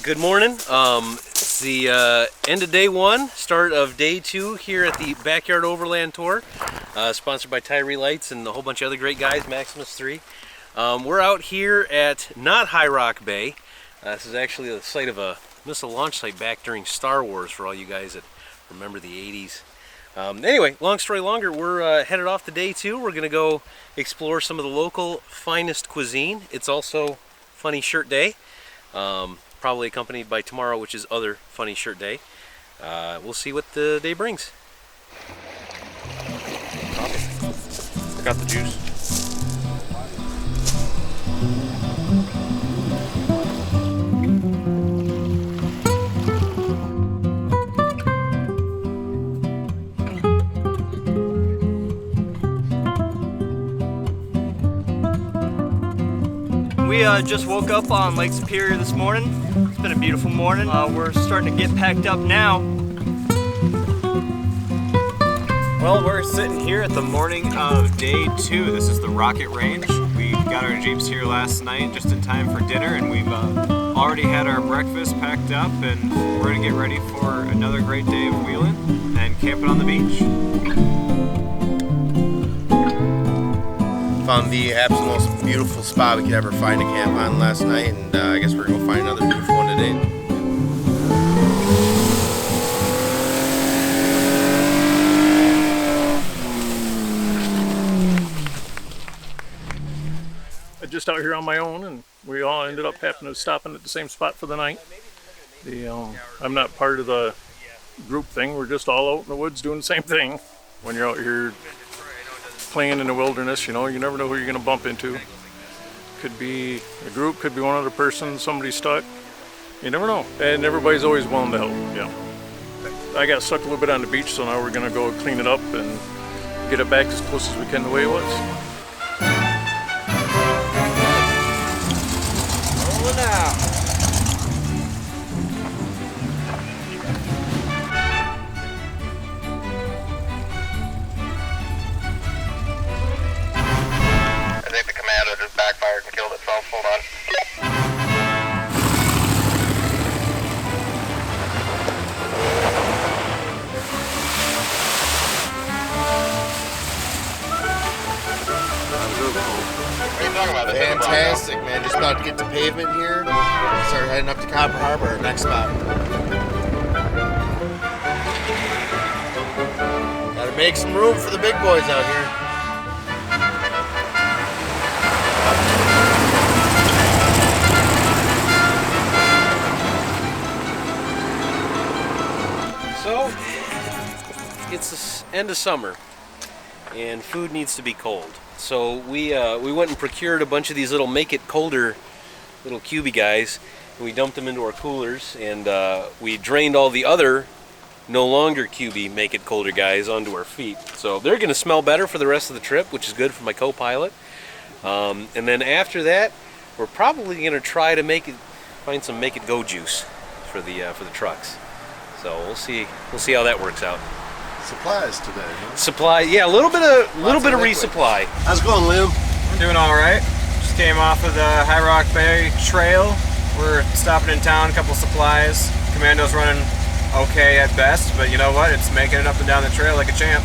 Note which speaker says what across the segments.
Speaker 1: Good morning. It's the end of day one, start of day two here at the Back Yard Overland Tour, sponsored by Tyree Lights and a whole bunch of other great guys, Maximus 3. We're out here at not High Rock Bay. This is actually the site of a missile launch site back during Star Wars for all you guys that remember the 80s. Anyway, long story longer, we're headed off to day two. We're going to go explore some of the local finest cuisine. It's also Funny Shirt Day. Probably accompanied by tomorrow, which is other Funny Shirt Day. We'll see what the day brings. Coffee. I got the juice.
Speaker 2: We just woke up on Lake Superior this morning. It's been a beautiful morning. We're starting to get packed up now.
Speaker 3: Well, we're sitting here at the morning of day two. This is the Rocket Range. We got our Jeeps here last night just in time for dinner, and we've already had our breakfast packed up, and we're gonna get ready for another great day of wheeling and camping on the beach.
Speaker 4: Found the absolute most beautiful spot we could ever find to camp on last night, and I guess we're going to find another beautiful one today.
Speaker 5: I'm just out here on my own, and we all ended up happening to stopping at the same spot for the night. I'm not part of the group thing. We're just all out in the woods doing the same thing. When you're out here playing in the wilderness, you know, you never know who you're going to bump into. Could be a group, could be one other person, somebody stuck. You never know. And everybody's always willing to help, yeah. I got stuck a little bit on the beach, so now we're going to go clean it up and get it back as close as we can the way it was.
Speaker 3: Rolling out.
Speaker 6: Just backfired and killed itself. Hold on. What are you talking about?
Speaker 4: Fantastic, man. Just about to get to pavement here. Start heading up to Copper Harbor, our next spot. Gotta make some room for the big boys out here.
Speaker 1: So, it's the end of summer, and food needs to be cold. So we went and procured a bunch of these little Make It Colder little cubey guys, and we dumped them into our coolers, and we drained all the other no longer cubey Make It Colder guys onto our feet. So they're going to smell better for the rest of the trip, which is good for my co-pilot. And then after that, we're probably going to try to find some Make It Go juice for the trucks. So we'll see how that works out.
Speaker 4: Supplies today, huh?
Speaker 1: Supply, yeah, a little bit of resupply.
Speaker 4: How's it going, Liam?
Speaker 3: We're doing all right. Just came off of the High Rock Bay Trail. We're stopping in town, a couple supplies. Commando's running okay at best, but you know what? It's making it up and down the trail like a champ.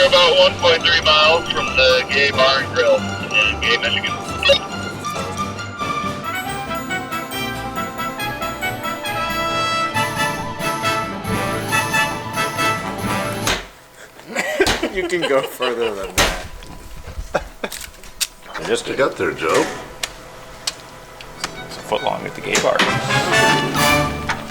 Speaker 6: About 1.3 miles from the Gay Bar and Grill in Gay, Michigan.
Speaker 4: You can go further than that.
Speaker 7: I guess you got there, Joe.
Speaker 2: It's a foot long at the Gay Bar.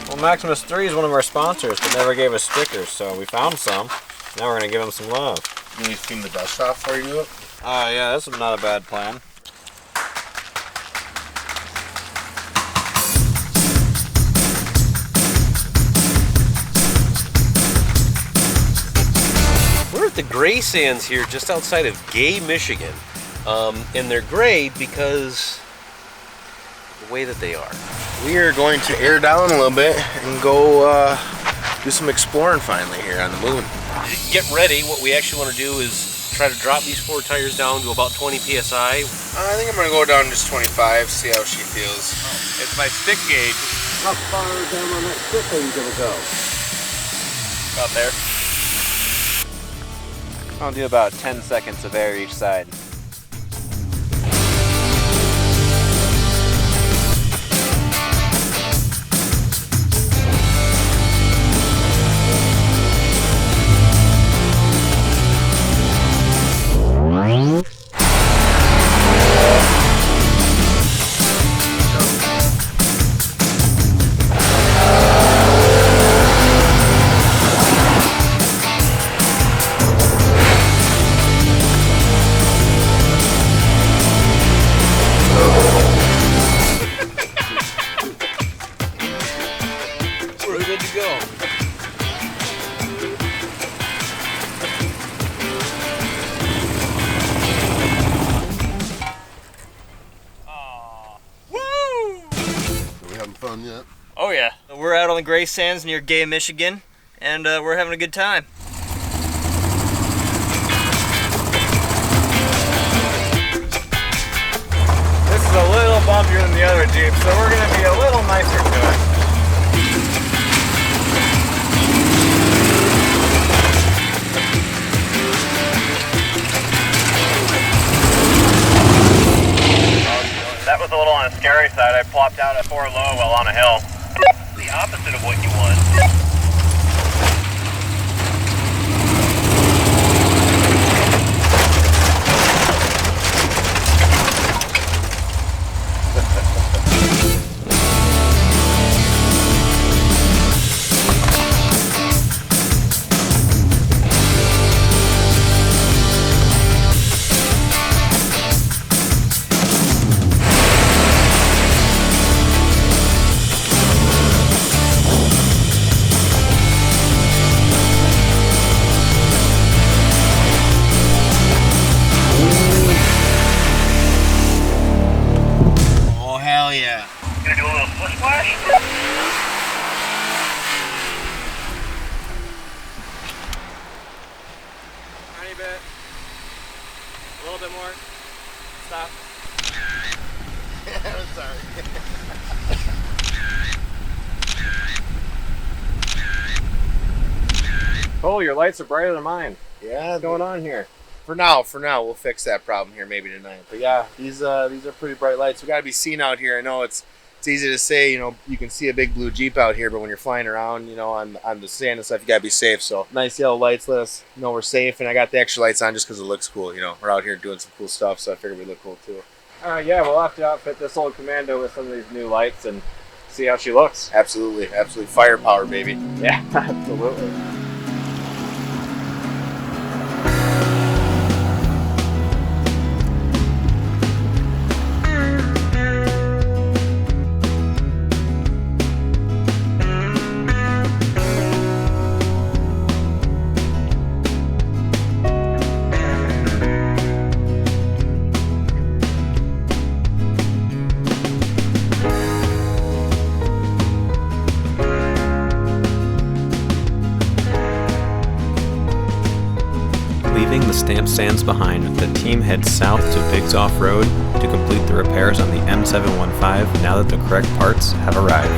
Speaker 3: Well, Maximus 3 is one of our sponsors, but never gave us stickers, so we found some. Now we're gonna give them some love.
Speaker 4: You need to clean the dust off before you do it?
Speaker 3: Yeah, that's not a bad plan.
Speaker 1: at the gray sands here just outside of Gay, Michigan. And they're gray because the way that they are.
Speaker 4: We are going to air down a little bit and go do some exploring finally here on the moon.
Speaker 1: Get ready. What we actually want to do is try to drop these 4 tires down to about 20 psi.
Speaker 4: I think I'm going to go down just 25, see how she feels.
Speaker 3: It's my stick gauge.
Speaker 7: How far down on that stick are you going to go?
Speaker 3: About there. I'll do about 10 seconds of air each side.
Speaker 1: We're good to go.
Speaker 7: Are we having fun yet?
Speaker 2: Oh yeah. We're out on the gray sands near Gay, Michigan, and we're having a good time.
Speaker 3: This is a little bumpier than the other Jeep, so we're going to be a little nicer to it. That was a little on the scary side. I plopped out at 4 low while on a hill. The opposite of what you want. Gonna do a little splish splash? Tiny bit. A little bit more. Stop.
Speaker 4: I'm sorry.
Speaker 3: Oh, your lights are brighter than mine.
Speaker 4: Yeah,
Speaker 3: What's going on here?
Speaker 4: For now, we'll fix that problem here maybe tonight. But yeah, these are pretty bright lights. We got to be seen out here. I know it's easy to say, you know, you can see a big blue Jeep out here, but when you're flying around, you know, on the sand and stuff, you got to be safe. So nice yellow lights let us know we're safe. And I got the extra lights on just because it looks cool. You know, we're out here doing some cool stuff, so I figured we look cool too.
Speaker 3: Yeah, we'll have to outfit this old Commando with some of these new lights and see how she looks.
Speaker 4: Absolutely, absolutely. Firepower, baby.
Speaker 3: Yeah, absolutely.
Speaker 8: Leaving the stamp stands behind, the team heads south to Biggs Off-Road to complete the repairs on the M715 now that the correct parts have arrived.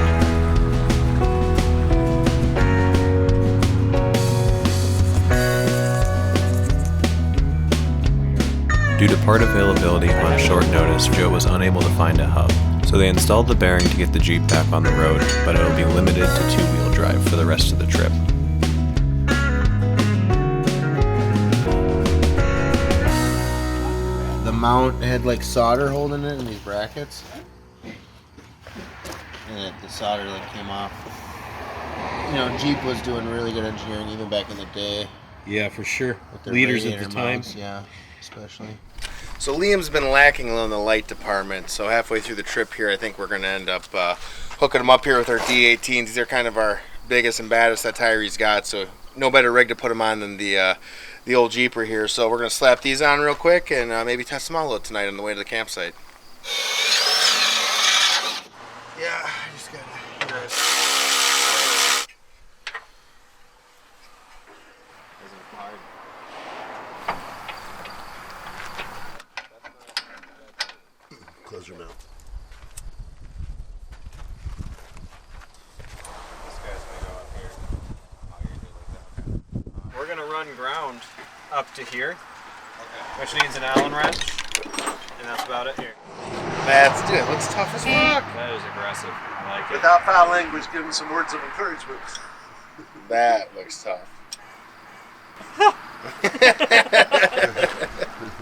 Speaker 8: Due to part availability on a short notice, Joe was unable to find a hub, so they installed the bearing to get the Jeep back on the road, but it'll be limited to two-wheel drive for the rest of the trip.
Speaker 4: The mount had like solder holding it in these brackets, and the solder like came off. You know, Jeep was doing really good engineering even back in the day.
Speaker 1: Yeah, for sure.
Speaker 4: With their
Speaker 1: Leaders at the
Speaker 4: radiator
Speaker 1: time.
Speaker 4: mounts, yeah, especially. So Liam's been lacking a little in the light department, so halfway through the trip here, I think we're going to end up hooking them up here with our D18s. These are kind of our biggest and baddest that Tyree's got, so no better rig to put them on than the old Jeeper here. So we're gonna slap these on real quick and maybe test them out a little tonight on the way to the campsite. Yeah, I just gotta.
Speaker 7: Close your mouth.
Speaker 3: We're gonna run ground up to here, which needs an Allen wrench, and that's about it here.
Speaker 4: Dude, it looks tough as fuck.
Speaker 3: That is aggressive. I like it.
Speaker 7: Without foul language, give him some words of encouragement.
Speaker 4: That looks tough.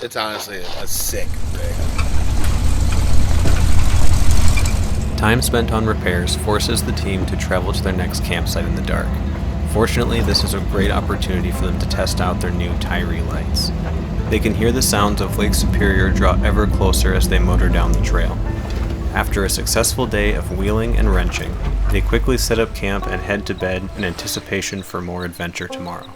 Speaker 4: It's honestly a sick rig.
Speaker 8: Time spent on repairs forces the team to travel to their next campsite in the dark. Fortunately, this is a great opportunity for them to test out their new Tyree lights. They can hear the sounds of Lake Superior draw ever closer as they motor down the trail. After a successful day of wheeling and wrenching, they quickly set up camp and head to bed in anticipation for more adventure tomorrow.